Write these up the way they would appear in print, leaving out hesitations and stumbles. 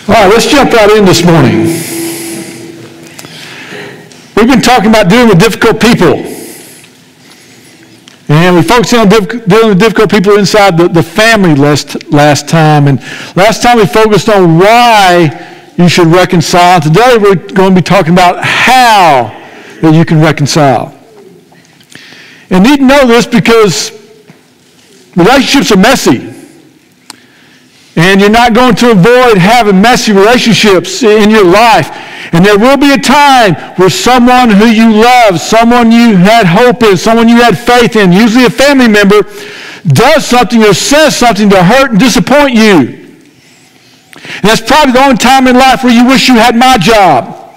All right, let's jump right in this morning. We've been talking about dealing with difficult people. And we focused on dealing with difficult people inside the family last time. And last time we focused on why you should reconcile. Today we're going to be talking about how that you can reconcile. And you need to know this because relationships are messy. And you're not going to avoid having messy relationships in your life. And there will be a time where someone who you love, someone you had hope in, someone you had faith in, usually a family member, does something or says something to hurt and disappoint you. And that's probably the only time in life where you wish you had my job.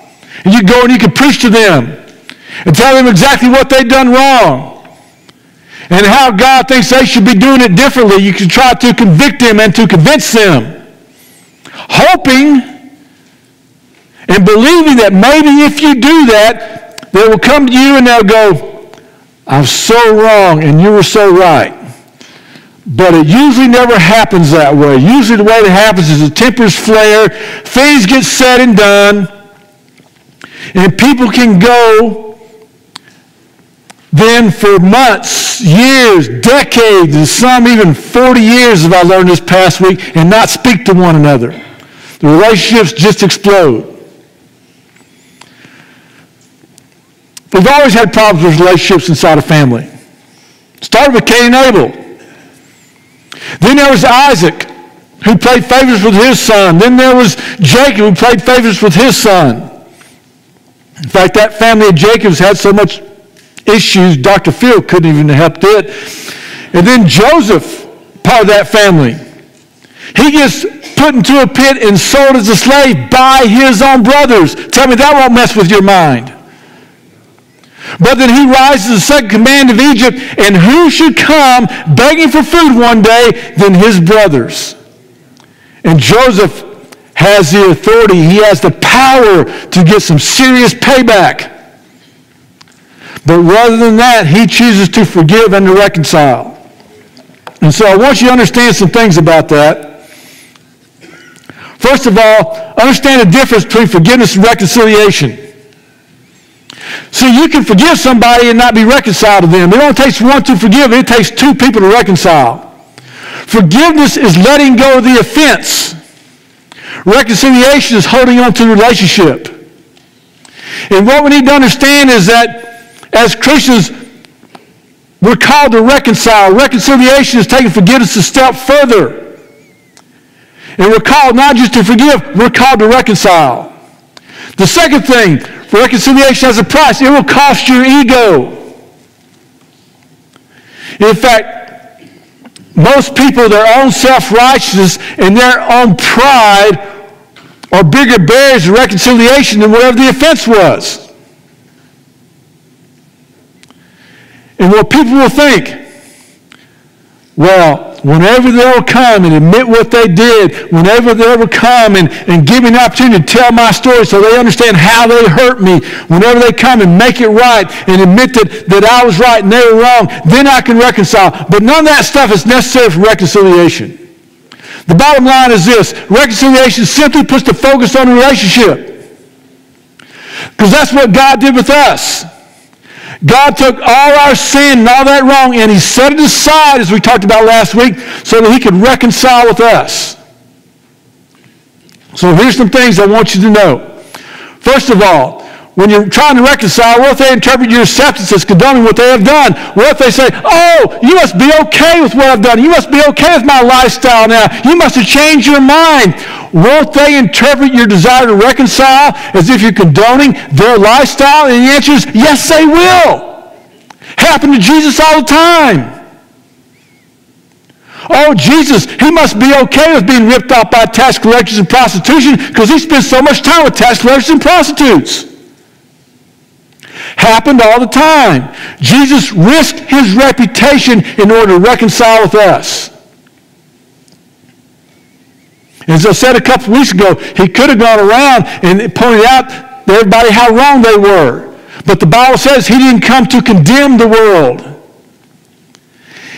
And you go and you can preach to them and tell them exactly what they've done wrong. And how God thinks they should be doing it differently. You can try to convict them and to convince them. Hoping and believing that maybe if you do that, they will come to you and they'll go, I was so wrong and you were so right. But it usually never happens that way. Usually the way it happens is the tempers flare, things get said and done, and people can go then for months, years, decades, and some even 40 years, as I learned this past week, and not speak to one another. The relationships just explode. We've always had problems with relationships inside a family. Started with Cain and Abel. Then there was Isaac, who played favorites with his son. Then there was Jacob, who played favorites with his son. In fact, that family of Jacob's had so much issues, Dr. Phil couldn't even have helped it. And then Joseph, part of that family, he gets put into a pit and sold as a slave by his own brothers. Tell me that won't mess with your mind. But then he rises to the second command of Egypt, and who should come begging for food one day than his brothers? And Joseph has the authority, he has the power to get some serious payback. But rather than that, he chooses to forgive and to reconcile. And so I want you to understand some things about that. First of all, understand the difference between forgiveness and reconciliation. See, you can forgive somebody and not be reconciled to them. It only takes one to forgive. It takes two people to reconcile. Forgiveness is letting go of the offense. Reconciliation is holding on to the relationship. And what we need to understand is that as Christians, we're called to reconcile. Reconciliation is taking forgiveness a step further. And we're called not just to forgive, we're called to reconcile. The second thing, reconciliation has a price. It will cost your ego. In fact, most people, their own self-righteousness and their own pride are bigger barriers to reconciliation than whatever the offense was. And what people will think, well, whenever they'll come and admit what they did, whenever they'll come and give me an opportunity to tell my story so they understand how they hurt me, whenever they come and make it right and admit that I was right and they were wrong, then I can reconcile. But none of that stuff is necessary for reconciliation. The bottom line is this: reconciliation simply puts the focus on the relationship. Because that's what God did with us. God took all our sin and all that wrong and he set it aside, as we talked about last week, so that he could reconcile with us. So here's some things I want you to know. First of all, when you're trying to reconcile, what if they interpret your acceptance as condoning what they have done? What if they say, oh, you must be okay with what I've done. You must be okay with my lifestyle now. You must have changed your mind. Won't they interpret your desire to reconcile as if you're condoning their lifestyle? And the answer is, yes, they will. Happened to Jesus all the time. Oh, Jesus, he must be okay with being ripped off by tax collectors and prostitution because he spends so much time with tax collectors and prostitutes. Happened all the time. Jesus risked his reputation in order to reconcile with us. As I said a couple weeks ago, he could have gone around and pointed out to everybody how wrong they were. But the Bible says he didn't come to condemn the world.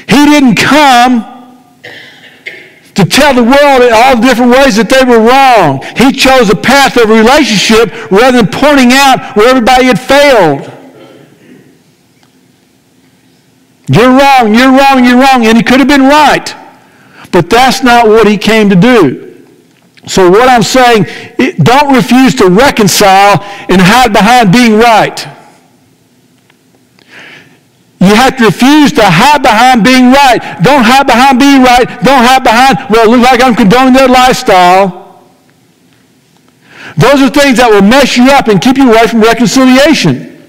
He didn't come to tell the world in all the different ways that they were wrong. He chose a path of relationship rather than pointing out where everybody had failed. You're wrong, you're wrong, you're wrong. And he could have been right. But that's not what he came to do. So what I'm saying, don't refuse to reconcile and hide behind being right. You have to refuse to hide behind being right. Don't hide behind being right. Don't hide behind, well, it looks like I'm condoning their lifestyle. Those are things that will mess you up and keep you away from reconciliation.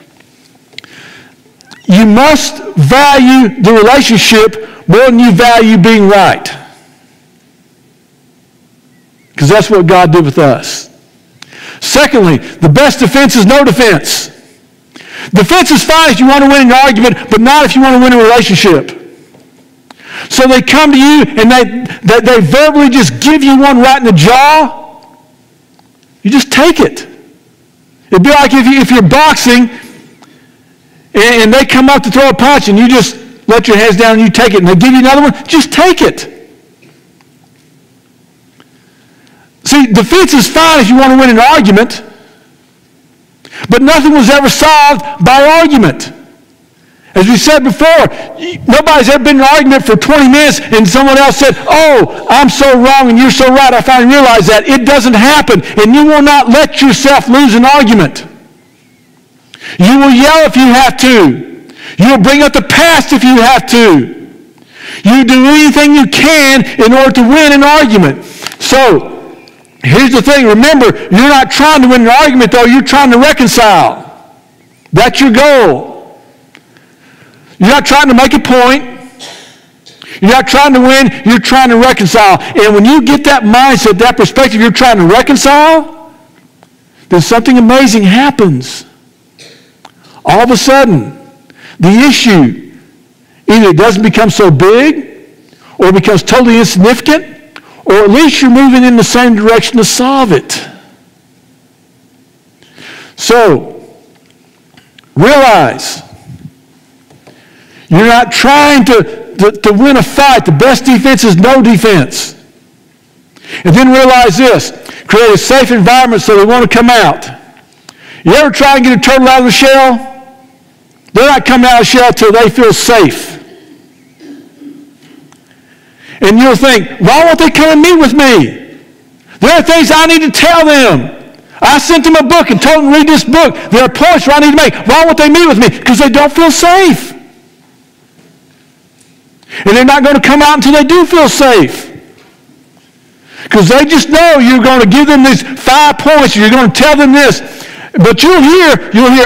You must value the relationship more than you value being right. Because that's what God did with us. Secondly, the best defense is no defense. Defense is fine if you want to win an argument, but not if you want to win a relationship. So they come to you and they verbally just give you one right in the jaw. You just take it. It'd be like if you're boxing and they come up to throw a punch and you just let your hands down and you take it and they give you another one, just take it. See, defense is fine if you want to win an argument. But nothing was ever solved by argument. As we said before, nobody's ever been in an argument for 20 minutes and someone else said, oh, I'm so wrong and you're so right. I finally realized that. It doesn't happen. And you will not let yourself lose an argument. You will yell if you have to. You will bring up the past if you have to. You do anything you can in order to win an argument. So, here's the thing. Remember, you're not trying to win an argument, though. You're trying to reconcile. That's your goal. You're not trying to make a point. You're not trying to win. You're trying to reconcile. And when you get that mindset, that perspective, you're trying to reconcile, then something amazing happens. All of a sudden, the issue either doesn't become so big or becomes totally insignificant, or at least you're moving in the same direction to solve it. So, realize you're not trying to win a fight. The best defense is no defense. And then realize this. Create a safe environment so they want to come out. You ever try and get a turtle out of the shell? They're not coming out of the shell until they feel safe. And you'll think, why won't they come and meet with me? There are things I need to tell them. I sent them a book and told them to read this book. There are points where I need to make. Why won't they meet with me? Because they don't feel safe. And they're not going to come out until they do feel safe. Because they just know you're going to give them these 5 points. You're going to tell them this. But you'll hear,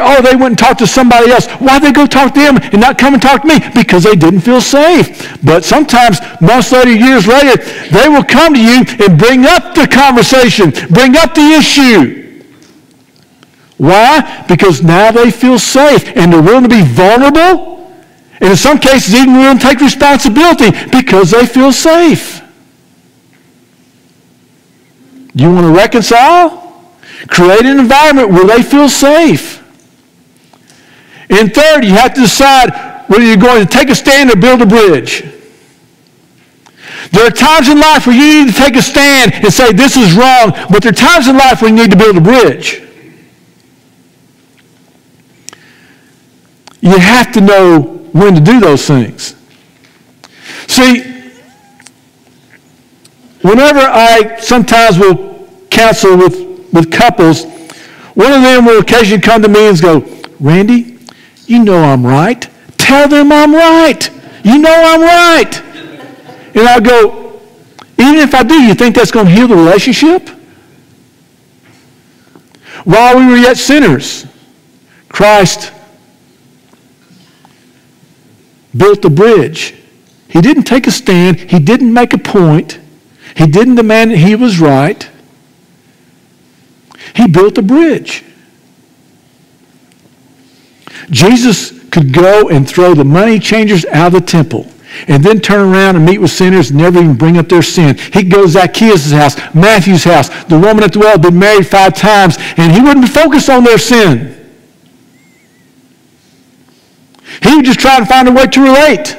oh, they went and talked to somebody else. Why'd they go talk to them and not come and talk to me? Because they didn't feel safe. But sometimes, months later, years later, they will come to you and bring up the conversation, bring up the issue. Why? Because now they feel safe and they're willing to be vulnerable. And in some cases, even willing to take responsibility because they feel safe. You want to reconcile? Create an environment where they feel safe. And third, you have to decide whether you're going to take a stand or build a bridge. There are times in life where you need to take a stand and say, this is wrong, but there are times in life when you need to build a bridge. You have to know when to do those things. See, whenever I sometimes will counsel with couples, one of them will occasionally come to me and go, Randy, you know I'm right. Tell them I'm right. You know I'm right. And I'll go, even if I do, you think that's going to heal the relationship? While we were yet sinners, Christ built the bridge. He didn't take a stand. He didn't make a point. He didn't demand that he was right. He built a bridge. Jesus could go and throw the money changers out of the temple and then turn around and meet with sinners and never even bring up their sin. He'd go to Zacchaeus' house, Matthew's house. The woman at the well had been married 5 times, and he wouldn't be focused on their sin. He would just try to find a way to relate.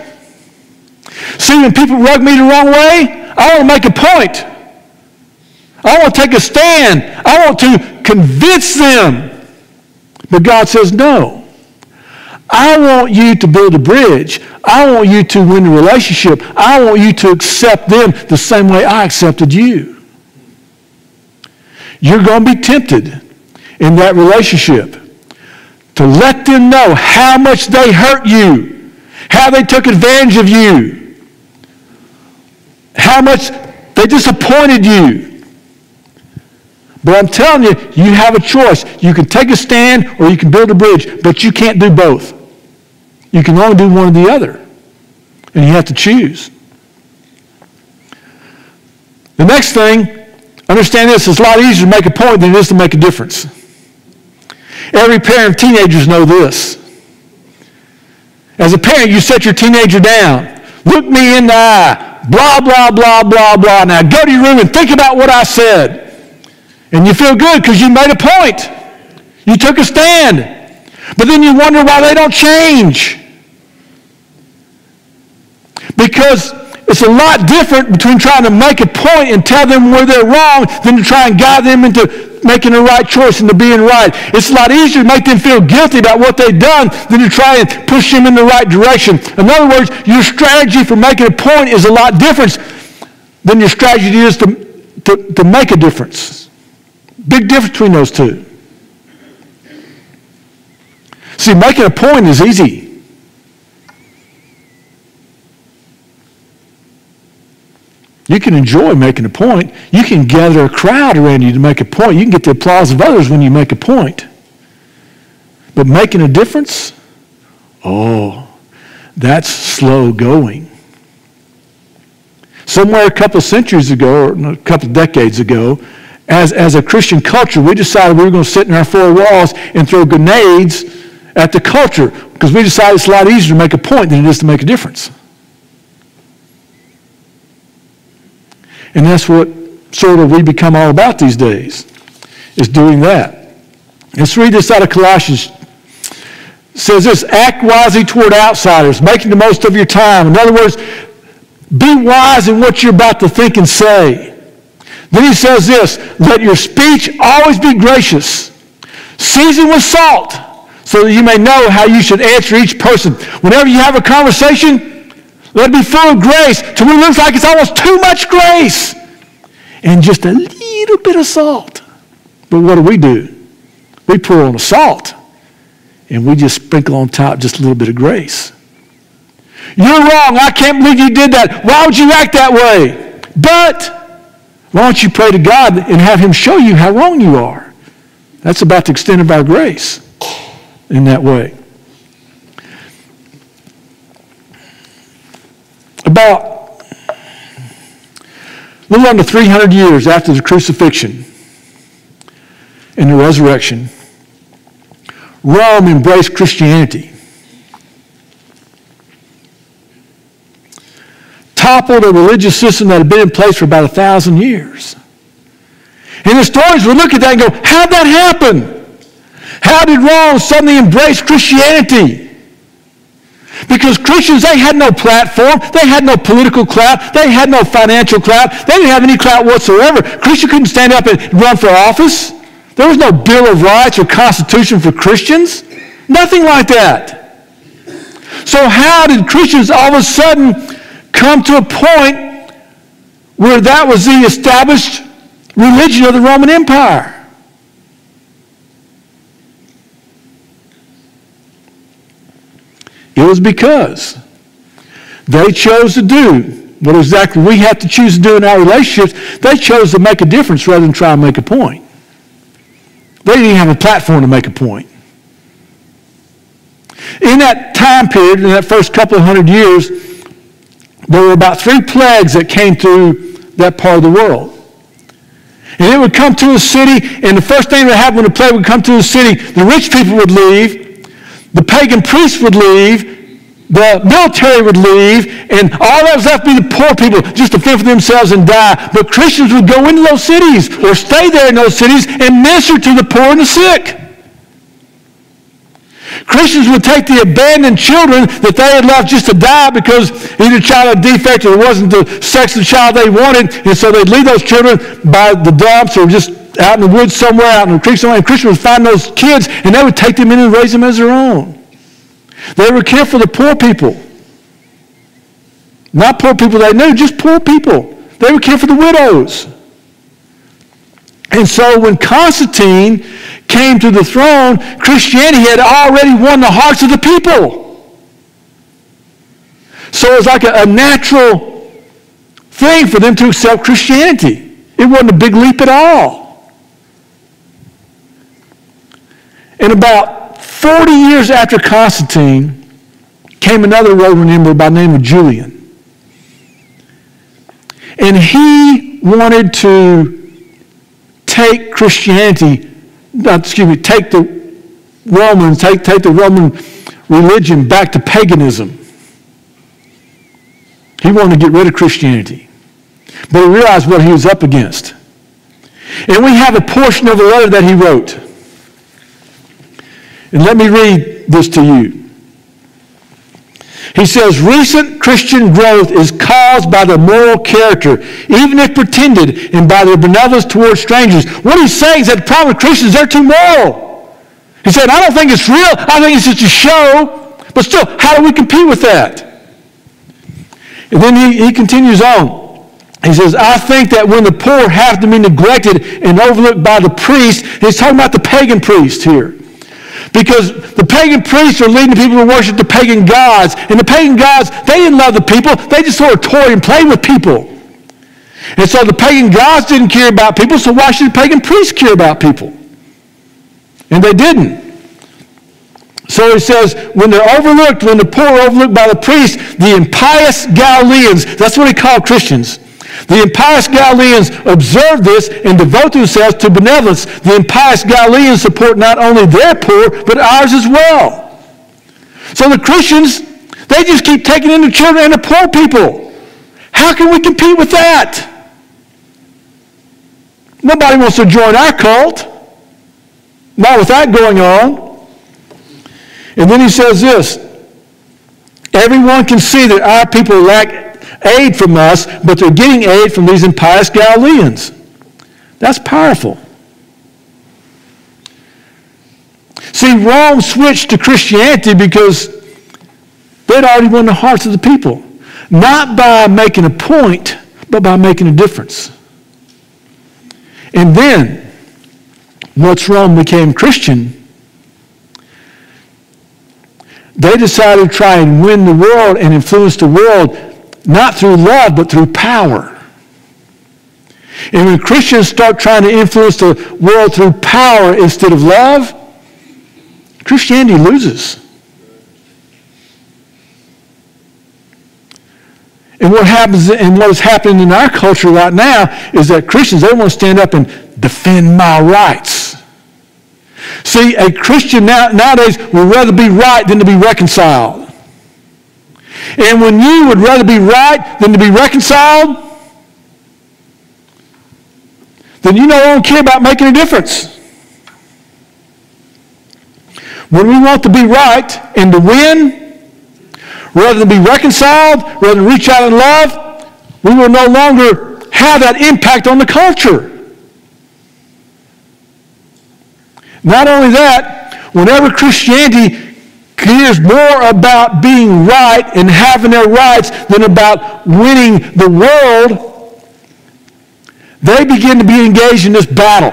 See, when people rub me the wrong way, I want to make a point. I want to take a stand. I want to convince them. But God says, no. I want you to build a bridge. I want you to win the relationship. I want you to accept them the same way I accepted you. You're going to be tempted in that relationship to let them know how much they hurt you, how they took advantage of you, how much they disappointed you. But I'm telling you, you have a choice. You can take a stand or you can build a bridge, but you can't do both. You can only do one or the other. And you have to choose. The next thing, understand this, it's a lot easier to make a point than it is to make a difference. Every parent of teenagers know this. As a parent, you set your teenager down. Look me in the eye. Blah, blah, blah, blah, blah. Now go to your room and think about what I said. And you feel good because you made a point. You took a stand. But then you wonder why they don't change. Because it's a lot different between trying to make a point and tell them where they're wrong than to try and guide them into making the right choice and to being right. It's a lot easier to make them feel guilty about what they've done than to try and push them in the right direction. In other words, your strategy for making a point is a lot different than your strategy is to make a difference. Big difference between those two. See, making a point is easy. You can enjoy making a point. You can gather a crowd around you to make a point. You can get the applause of others when you make a point. But making a difference, oh, that's slow going. Somewhere a couple of centuries ago, or a couple of decades ago, as a Christian culture, we decided we were going to sit in our four walls and throw grenades at the culture because we decided it's a lot easier to make a point than it is to make a difference. And that's what sort of we become all about these days, is doing that. Let's read this out of Colossians. It says this, act wisely toward outsiders, making the most of your time. In other words, be wise in what you're about to think and say. Then he says this, let your speech always be gracious, seasoned with salt, so that you may know how you should answer each person. Whenever you have a conversation, let it be full of grace, to where it looks like it's almost too much grace, and just a little bit of salt. But what do? We pour on the salt, and we just sprinkle on top just a little bit of grace. You're wrong. I can't believe you did that. Why would you act that way? But why don't you pray to God and have him show you how wrong you are? That's about the extent of our grace in that way. About a little under 300 years after the crucifixion and the resurrection, Rome embraced Christianity. Toppled a religious system that had been in place for about 1,000 years. And the stories would look at that and go, how'd that happen? How did Rome suddenly embrace Christianity? Because Christians, they had no platform. They had no political clout. They had no financial clout. They didn't have any clout whatsoever. Christians couldn't stand up and run for office. There was no Bill of Rights or Constitution for Christians. Nothing like that. So how did Christians all of a sudden come to a point where that was the established religion of the Roman Empire? It was because they chose to do what exactly we have to choose to do in our relationships. They chose to make a difference rather than try and make a point. They didn't even have a platform to make a point. In that time period, in that first couple of 100 years, there were about 3 plagues that came through that part of the world. And it would come to a city, and the first thing that happened when the plague would come to a city, the rich people would leave, the pagan priests would leave, the military would leave, and all that was left would be the poor people just to fend for themselves and die. But Christians would go into those cities or stay there in those cities and minister to the poor and the sick. Christians would take the abandoned children that they had left just to die because either child had a defect or it wasn't the sex of the child they wanted, and so they'd leave those children by the dumps or just out in the woods somewhere, out in the creek somewhere, and Christians would find those kids, and they would take them in and raise them as their own. They would care for the poor people. Not poor people they knew, just poor people. They would care for the widows. And so when Constantine came to the throne, Christianity had already won the hearts of the people. So it was like a natural thing for them to accept Christianity. It wasn't a big leap at all. And about 40 years after Constantine came another Roman emperor by the name of Julian. And he wanted to take Christianity, take the Romans, take the Roman religion back to paganism. He wanted to get rid of Christianity. But he realized what he was up against. And we have a portion of the letter that he wrote. And let me read this to you. He says, recent Christian growth is caused by their moral character, even if pretended, and by their benevolence towards strangers. What he's saying is that the problem with Christians, they're too moral. He said, I don't think it's real. I think it's just a show. But still, how do we compete with that? And then he continues on. He says, I think that when the poor have to be neglected and overlooked by the priest, he's talking about the pagan priest here. Because the pagan priests are leading people to worship the pagan gods. And the pagan gods, they didn't love the people. They just sort of toyed and played with people. And so the pagan gods didn't care about people, so why should the pagan priests care about people? And they didn't. So he says, when they're overlooked, when the poor are overlooked by the priests, the impious Galileans, that's what he called Christians. The impious Galileans observe this and devote themselves to benevolence. The impious Galileans support not only their poor, but ours as well. So the Christians, they just keep taking in the children and the poor people. How can we compete with that? Nobody wants to join our cult. Not with that going on. And then he says this, everyone can see that our people lack aid from us, but they're getting aid from these impious Galileans. That's powerful. See, Rome switched to Christianity because they'd already won the hearts of the people. Not by making a point, but by making a difference. And then, once Rome became Christian, they decided to try and win the world and influence the world not through love, but through power. And when Christians start trying to influence the world through power instead of love, Christianity loses. And what happens, and what is happening in our culture right now is that Christians, they want to stand up and defend my rights. See, a Christian nowadays would rather be right than to be reconciled. And when you would rather be right than to be reconciled, then you no longer care about making a difference. When we want to be right and to win, rather than be reconciled, rather than reach out in love, we will no longer have that impact on the culture. Not only that, whenever Christianity cares more about being right and having their rights than about winning the world, they begin to be engaged in this battle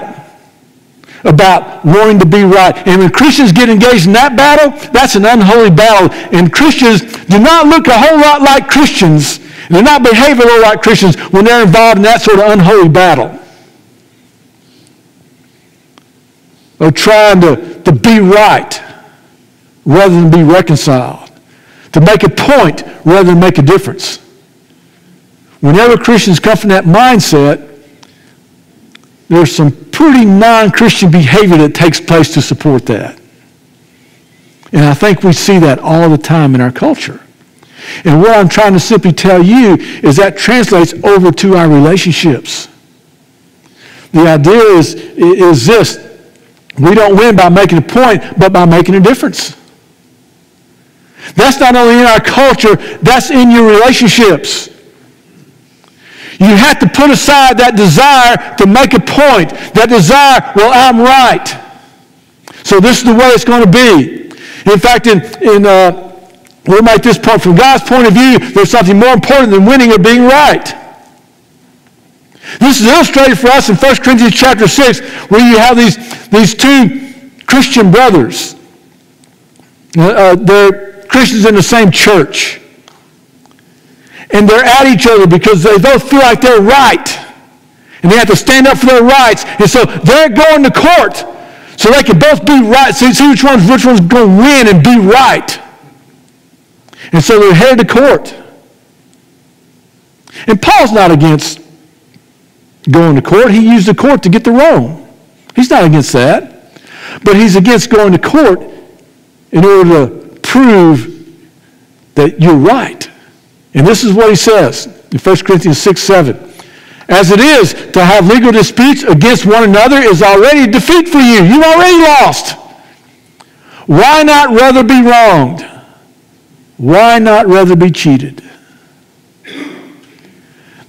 about wanting to be right. And when Christians get engaged in that battle, that's an unholy battle. And Christians do not look a whole lot like Christians, and they're not behave a little like Christians when they're involved in that sort of unholy battle. Of trying to be right rather than be reconciled. To make a point rather than make a difference. Whenever Christians come from that mindset, there's some pretty non-Christian behavior that takes place to support that. And I think we see that all the time in our culture. And what I'm trying to simply tell you is that translates over to our relationships. The idea is this: we don't win by making a point, but by making a difference. That's not only in our culture, that's in your relationships. You have to put aside that desire to make a point. That desire, well, I'm right. So this is the way it's going to be. In fact, we'll make this point. From God's point of view, there's something more important than winning or being right. This is illustrated for us in 1 Corinthians chapter 6, where you have these two Christian brothers. They're Christians in the same church. And they're at each other because they both feel like they're right. And they have to stand up for their rights. And so they're going to court so they can both be right. See which one's going to win and be right. And so they're headed to court. And Paul's not against going to court. He used the court to get to Rome. He's not against that. But he's against going to court in order to prove that you're right. And this is what he says in 1 Corinthians 6:7. As it is to have legal disputes against one another is already defeat for you. You've already lost. Why not rather be wronged? Why not rather be cheated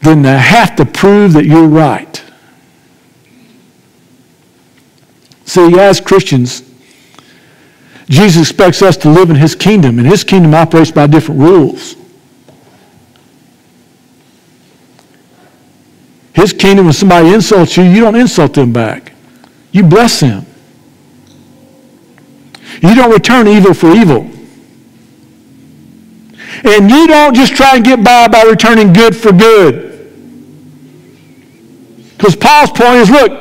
than to have to prove that you're right? See, as Christians, Jesus expects us to live in his kingdom, and his kingdom operates by different rules. His kingdom, when somebody insults you, you don't insult them back. You bless them. You don't return evil for evil. And you don't just try and get by returning good for good. Because Paul's point is, look,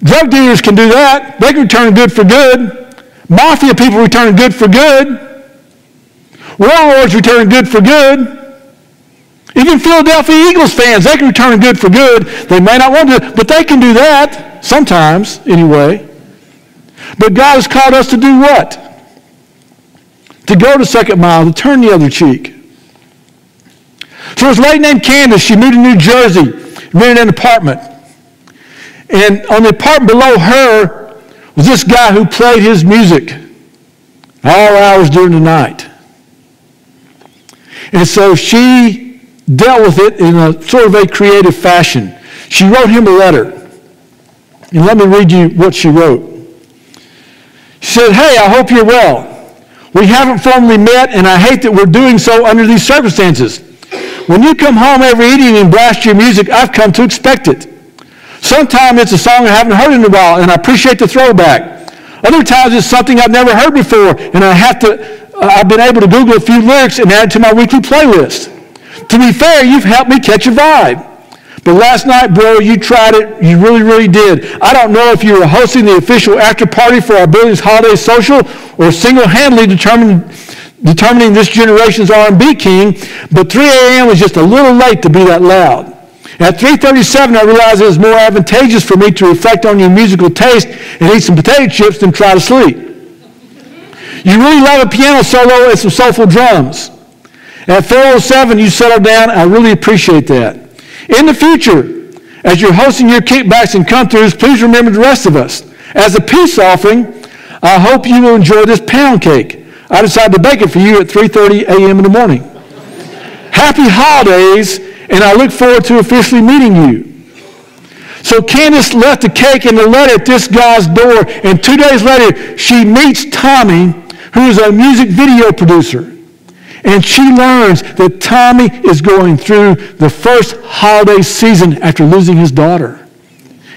drug dealers can do that. They can return good for good. Mafia people return good for good. Warlords return good for good. Even Philadelphia Eagles fans, they can return good for good. They may not want to, but they can do that sometimes anyway. But God has called us to do what? To go the second mile, to turn the other cheek. So this lady named Candace, she moved to New Jersey, rented an apartment. And on the apartment below her was this guy who played his music all hours during the night. And so she dealt with it in a sort of a creative fashion. She wrote him a letter. And let me read you what she wrote. She said, "Hey, I hope you're well. We haven't formally met, and I hate that we're doing so under these circumstances. When you come home every evening and blast your music, I've come to expect it. Sometimes it's a song I haven't heard in a while, and I appreciate the throwback. Other times it's something I've never heard before, and I've been able to Google a few lyrics and add it to my weekly playlist. To be fair, you've helped me catch a vibe. But last night, bro, you tried it. You really, really did. I don't know if you were hosting the official after party for our building's holiday social or single-handedly determining this generation's R&B king, but 3 a.m. was just a little late to be that loud. At 3:37, I realized it was more advantageous for me to reflect on your musical taste and eat some potato chips than try to sleep. You really love a piano solo and some soulful drums. At 4:07, you settled down. I really appreciate that. In the future, as you're hosting your kickbacks and come-throughs, please remember the rest of us. As a peace offering, I hope you will enjoy this pound cake. I decided to bake it for you at 3:30 a.m. in the morning. Happy holidays, and I look forward to officially meeting you." So Candace left the cake and the letter at this guy's door, and 2 days later, she meets Tommy, who is a music video producer. And she learns that Tommy is going through the first holiday season after losing his daughter.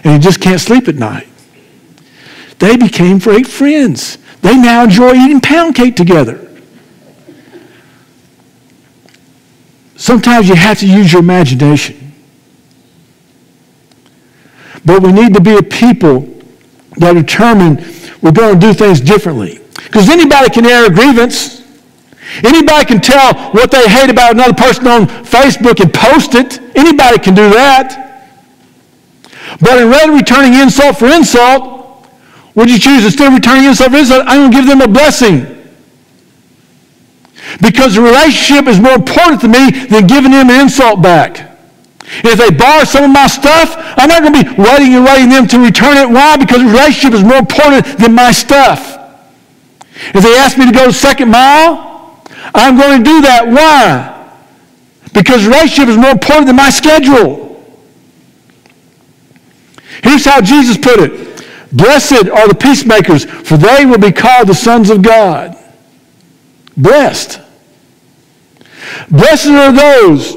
And he just can't sleep at night. They became great friends. They now enjoy eating pound cake together. Sometimes you have to use your imagination. But we need to be a people that are determined we're going to do things differently. Because anybody can air a grievance. Anybody can tell what they hate about another person on Facebook and post it. Anybody can do that. But instead of returning insult for insult, would you choose, instead of returning insult for insult, I'm going to give them a blessing? Because the relationship is more important to me than giving them an insult back. If they borrow some of my stuff, I'm not going to be waiting them to return it. Why? Because the relationship is more important than my stuff. If they ask me to go the second mile, I'm going to do that. Why? Because relationship is more important than my schedule. Here's how Jesus put it. Blessed are the peacemakers, for they will be called the sons of God. Blessed. Blessed are those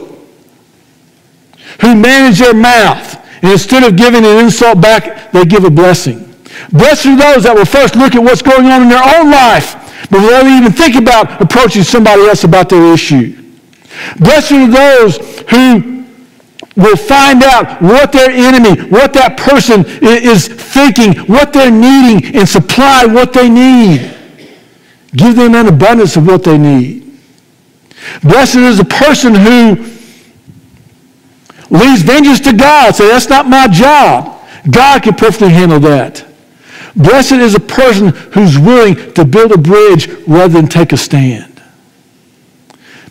who manage their mouth, and instead of giving an insult back, they give a blessing. Blessed are those that will first look at what's going on in their own life before they even think about approaching somebody else about their issue. Blessed are those who will find out what their enemy, what that person is thinking, what they're needing, and supply what they need. Give them an abundance of what they need. Blessed is the person who leaves vengeance to God. Say, that's not my job. God can perfectly handle that. Blessed is a person who's willing to build a bridge rather than take a stand.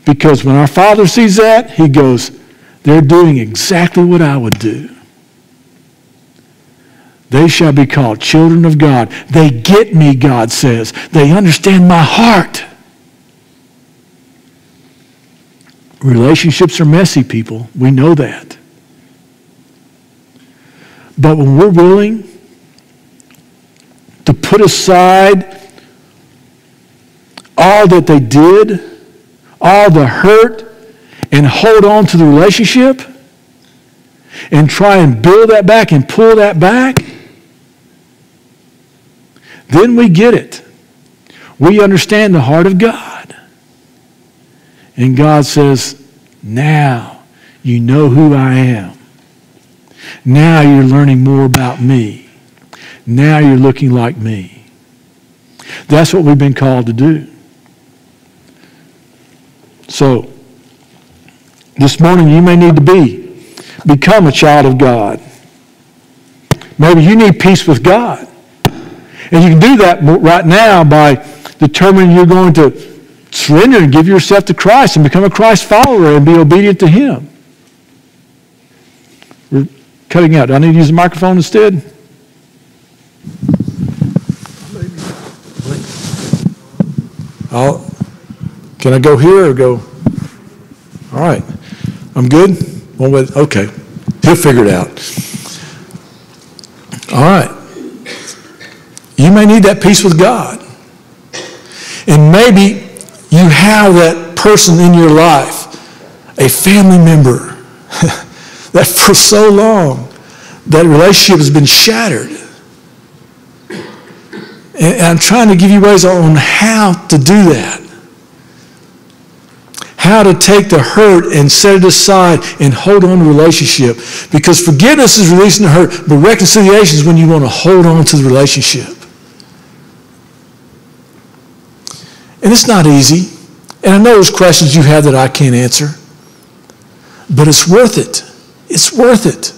Because when our Father sees that, he goes, they're doing exactly what I would do. They shall be called children of God. They get me, God says. They understand my heart. Relationships are messy, people. We know that. But when we're willing to put aside all that they did, all the hurt, and hold on to the relationship and try and build that back and pull that back, then we get it. We understand the heart of God. And God says, now you know who I am. Now you're learning more about me. Now you're looking like me. That's what we've been called to do. So, this morning you may need to become a child of God. Maybe you need peace with God. And you can do that right now by determining you're going to surrender and give yourself to Christ and become a Christ follower and be obedient to him. We're cutting out. Do I need to use the microphone instead? Can I go here or go? All right. I'm good? Okay. He'll figure it out. All right. You may need that peace with God. And maybe you have that person in your life, a family member, that for so long, that relationship has been shattered. And I'm trying to give you ways on how to do that. How to take the hurt and set it aside and hold on to the relationship. Because forgiveness is releasing the hurt, but reconciliation is when you want to hold on to the relationship. And it's not easy. And I know there's questions you have that I can't answer. But it's worth it. It's worth it.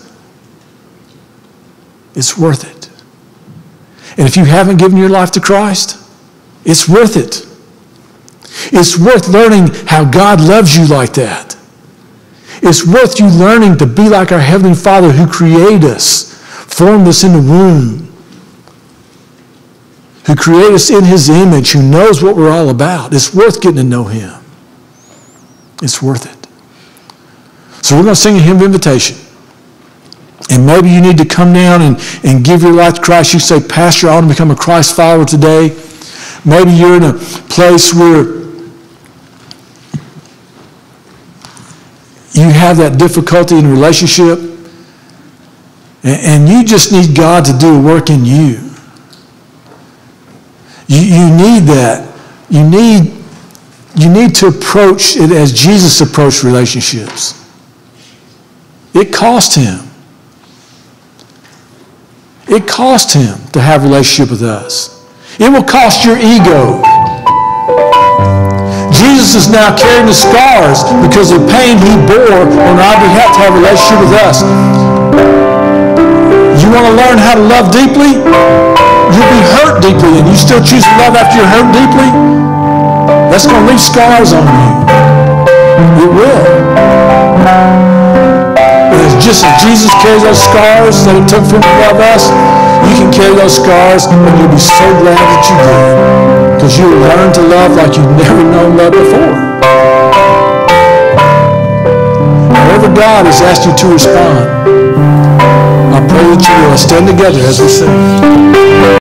It's worth it. And if you haven't given your life to Christ, it's worth it. It's worth learning how God loves you like that. It's worth you learning to be like our Heavenly Father who created us, formed us in the womb, who created us in his image, who knows what we're all about. It's worth getting to know him. It's worth it. So we're going to sing a hymn of invitation. And maybe you need to come down and give your life to Christ. You say, Pastor, I want to become a Christ follower today. Maybe you're in a place where you have that difficulty in a relationship, and you just need God to do a work in you. You need that. You need to approach it as Jesus approached relationships. It cost him. It cost him to have a relationship with us. It will cost your ego. Jesus is now carrying the scars because of the pain he bore on our behalf to have a relationship with us. You want to learn how to love deeply? You'll be hurt deeply, and you still choose to love after you're hurt deeply? That's going to leave scars on you. It will. Just as Jesus carries those scars that it took for him to love us, you can carry those scars and you'll be so glad that you did. because you'll learn to love like you've never known love before. However God has asked you to respond, I pray that you will stand together as we sing.